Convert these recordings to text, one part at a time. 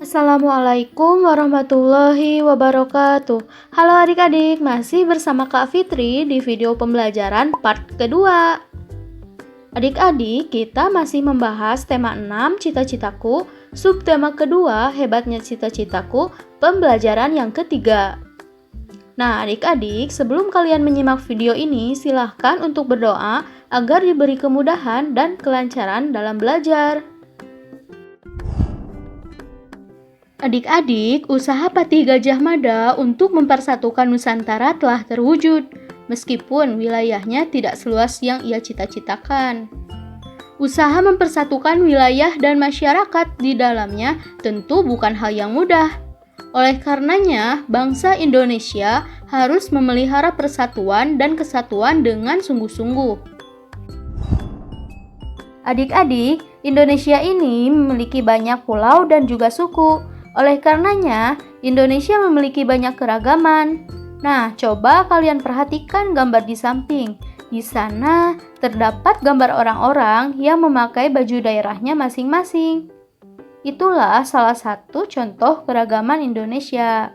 Assalamualaikum warahmatullahi wabarakatuh. Halo adik-adik, masih bersama Kak Fitri di video pembelajaran part kedua. Adik-adik, kita masih membahas tema 6 cita-citaku, subtema kedua hebatnya cita-citaku, pembelajaran yang ketiga. Nah adik-adik, sebelum kalian menyimak video ini, silahkan untuk berdoa agar diberi kemudahan dan kelancaran dalam belajar. Adik-adik, usaha Patih Gajah Mada untuk mempersatukan Nusantara telah terwujud, meskipun wilayahnya tidak seluas yang ia cita-citakan. Usaha mempersatukan wilayah dan masyarakat di dalamnya tentu bukan hal yang mudah. Oleh karenanya, bangsa Indonesia harus memelihara persatuan dan kesatuan dengan sungguh-sungguh. Adik-adik, Indonesia ini memiliki banyak pulau dan juga suku. Oleh karenanya, Indonesia memiliki banyak keragaman. Nah, coba kalian perhatikan gambar di samping. Di sana terdapat gambar orang-orang yang memakai baju daerahnya masing-masing. Itulah salah satu contoh keragaman Indonesia.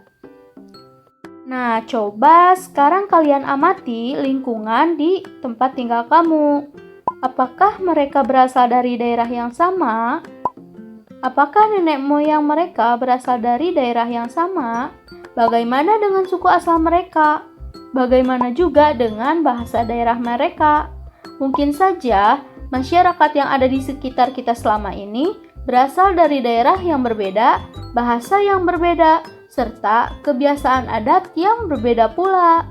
Nah, coba sekarang kalian amati lingkungan di tempat tinggal kamu. Apakah mereka berasal dari daerah yang sama? Apakah nenek moyang mereka berasal dari daerah yang sama? Bagaimana dengan suku asal mereka? Bagaimana juga dengan bahasa daerah mereka? Mungkin saja masyarakat yang ada di sekitar kita selama ini berasal dari daerah yang berbeda, bahasa yang berbeda, serta kebiasaan adat yang berbeda pula.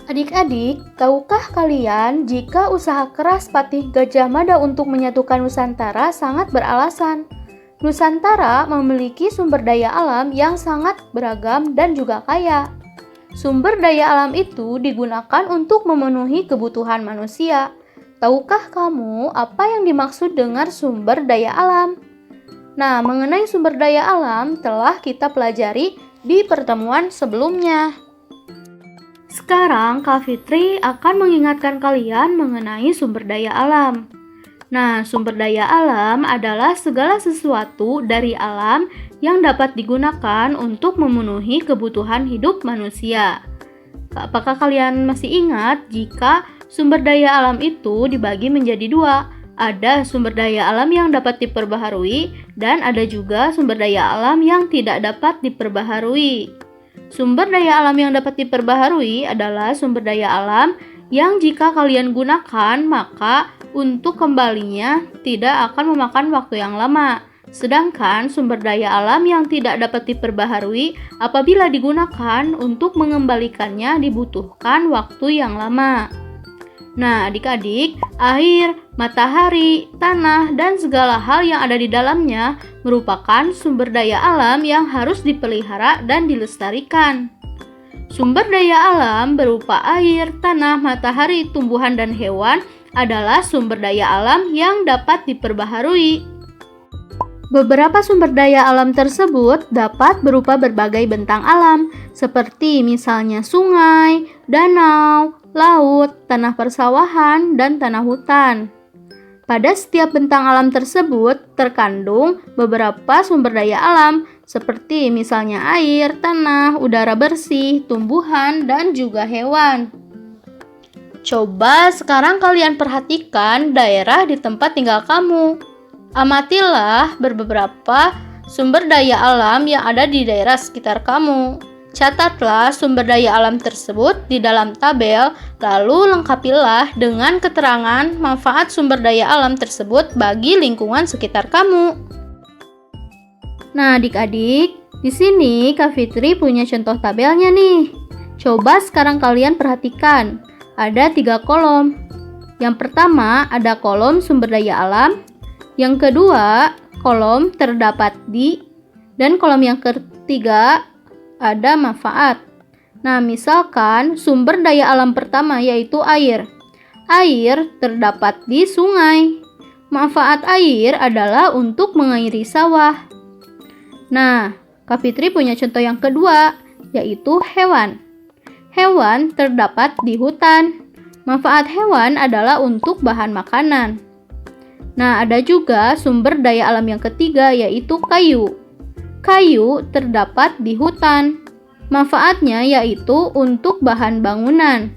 Adik-adik, tahukah kalian jika usaha keras Patih Gajah Mada untuk menyatukan Nusantara sangat beralasan? Nusantara memiliki sumber daya alam yang sangat beragam dan juga kaya. Sumber daya alam itu digunakan untuk memenuhi kebutuhan manusia. Tahukah kamu apa yang dimaksud dengan sumber daya alam? Nah, mengenai sumber daya alam telah kita pelajari di pertemuan sebelumnya. Sekarang Kak Fitri akan mengingatkan kalian mengenai sumber daya alam. Nah, sumber daya alam adalah segala sesuatu dari alam yang dapat digunakan untuk memenuhi kebutuhan hidup manusia. Apakah kalian masih ingat jika sumber daya alam itu dibagi menjadi dua? Ada sumber daya alam yang dapat diperbaharui dan ada juga sumber daya alam yang tidak dapat diperbaharui. Sumber daya alam yang dapat diperbaharui adalah sumber daya alam yang jika kalian gunakan, maka untuk kembalinya tidak akan memakan waktu yang lama. Sedangkan sumber daya alam yang tidak dapat diperbaharui apabila digunakan untuk mengembalikannya dibutuhkan waktu yang lama. Nah, adik-adik, air, matahari, tanah, dan segala hal yang ada di dalamnya merupakan sumber daya alam yang harus dipelihara dan dilestarikan. Sumber daya alam berupa air, tanah, matahari, tumbuhan, dan hewan adalah sumber daya alam yang dapat diperbaharui. Beberapa sumber daya alam tersebut dapat berupa berbagai bentang alam, seperti misalnya sungai, danau, laut, tanah persawahan, dan tanah hutan. Pada setiap bentang alam tersebut terkandung beberapa sumber daya alam, seperti misalnya air, tanah, udara bersih, tumbuhan, dan juga hewan. Coba sekarang kalian perhatikan daerah di tempat tinggal kamu. Amatilah beberapa sumber daya alam yang ada di daerah sekitar kamu. Catatlah sumber daya alam tersebut di dalam tabel, lalu lengkapilah dengan keterangan manfaat sumber daya alam tersebut bagi lingkungan sekitar kamu. Nah, adik-adik, di sini Kak Fitri punya contoh tabelnya nih. Coba sekarang kalian perhatikan, ada 3 kolom. Yang pertama ada kolom sumber daya alam, yang kedua kolom terdapat di, dan kolom yang ketiga ada manfaat. Nah, misalkan sumber daya alam pertama yaitu air. Air terdapat di sungai. Manfaat air adalah untuk mengairi sawah. Nah, Kak Fitri punya contoh yang kedua yaitu hewan. Hewan terdapat di hutan. Manfaat hewan adalah untuk bahan makanan. Nah, ada juga sumber daya alam yang ketiga, yaitu kayu. Kayu terdapat di hutan. Manfaatnya yaitu untuk bahan bangunan.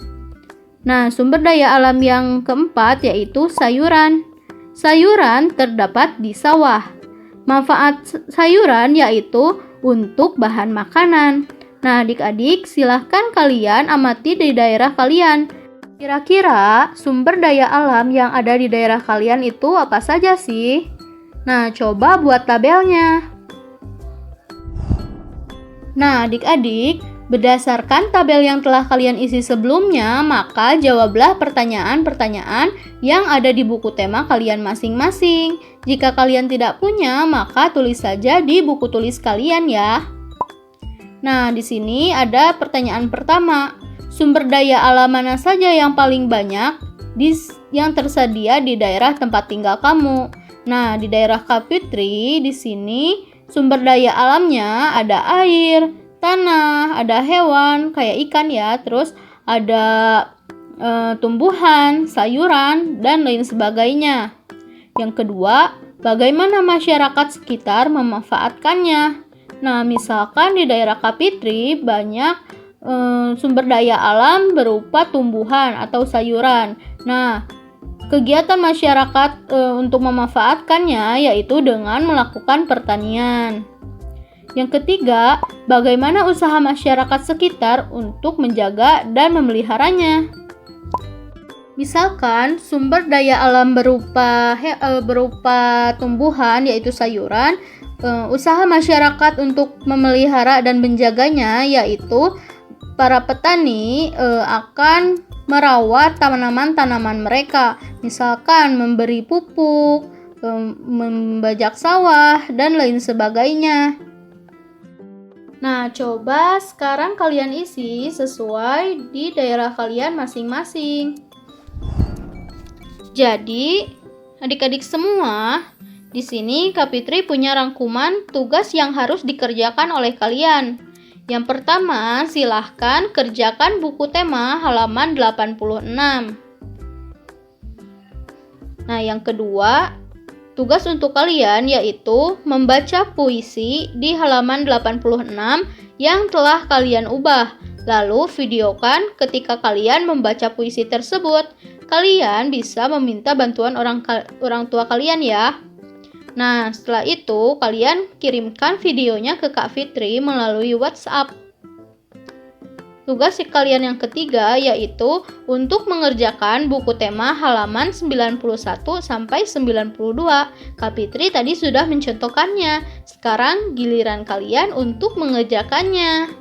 Nah, sumber daya alam yang keempat yaitu sayuran. Sayuran terdapat di sawah. Manfaat sayuran yaitu untuk bahan makanan. Nah, adik-adik, silahkan kalian amati di daerah kalian. Kira-kira sumber daya alam yang ada di daerah kalian itu apa saja sih? Nah, coba buat tabelnya. Nah, adik-adik, berdasarkan tabel yang telah kalian isi sebelumnya, maka jawablah pertanyaan-pertanyaan yang ada di buku tema kalian masing-masing. Jika kalian tidak punya, maka tulis saja di buku tulis kalian ya. Nah, di sini ada pertanyaan pertama. Sumber daya alam mana saja yang paling banyak yang tersedia di daerah tempat tinggal kamu? Nah, di daerah Kak Fitri, di sini sumber daya alamnya ada air, tanah, ada hewan kayak ikan ya, terus ada tumbuhan, sayuran, dan lain sebagainya. Yang kedua, bagaimana masyarakat sekitar memanfaatkannya? Nah, misalkan di daerah Kak Fitri banyak sumber daya alam berupa tumbuhan atau sayuran. Nah, kegiatan masyarakat untuk memanfaatkannya yaitu dengan melakukan pertanian. Yang ketiga, bagaimana usaha masyarakat sekitar untuk menjaga dan memeliharanya? Misalkan sumber daya alam berupa tumbuhan yaitu sayuran, usaha masyarakat untuk memelihara dan menjaganya yaitu para petani akan merawat tanaman-tanaman mereka, misalkan memberi pupuk, membajak sawah, dan lain sebagainya. Nah, coba sekarang kalian isi sesuai di daerah kalian masing-masing. Jadi, adik-adik semua, di sini Kak Fitri punya rangkuman tugas yang harus dikerjakan oleh kalian. Yang pertama, silahkan kerjakan buku tema halaman 86. Nah, yang kedua, tugas untuk kalian yaitu membaca puisi di halaman 86 yang telah kalian ubah. Lalu videokan ketika kalian membaca puisi tersebut. Kalian bisa meminta bantuan orang tua kalian ya. Nah, setelah itu kalian kirimkan videonya ke Kak Fitri melalui WhatsApp. Tugas kalian yang ketiga yaitu untuk mengerjakan buku tema halaman 91 sampai 92. Kak Fitri tadi sudah mencontohkannya. Sekarang giliran kalian untuk mengerjakannya.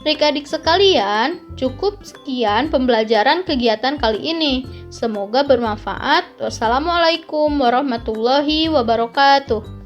Adik-adik sekalian, cukup sekian pembelajaran kegiatan kali ini. Semoga bermanfaat. Wassalamualaikum warahmatullahi wabarakatuh.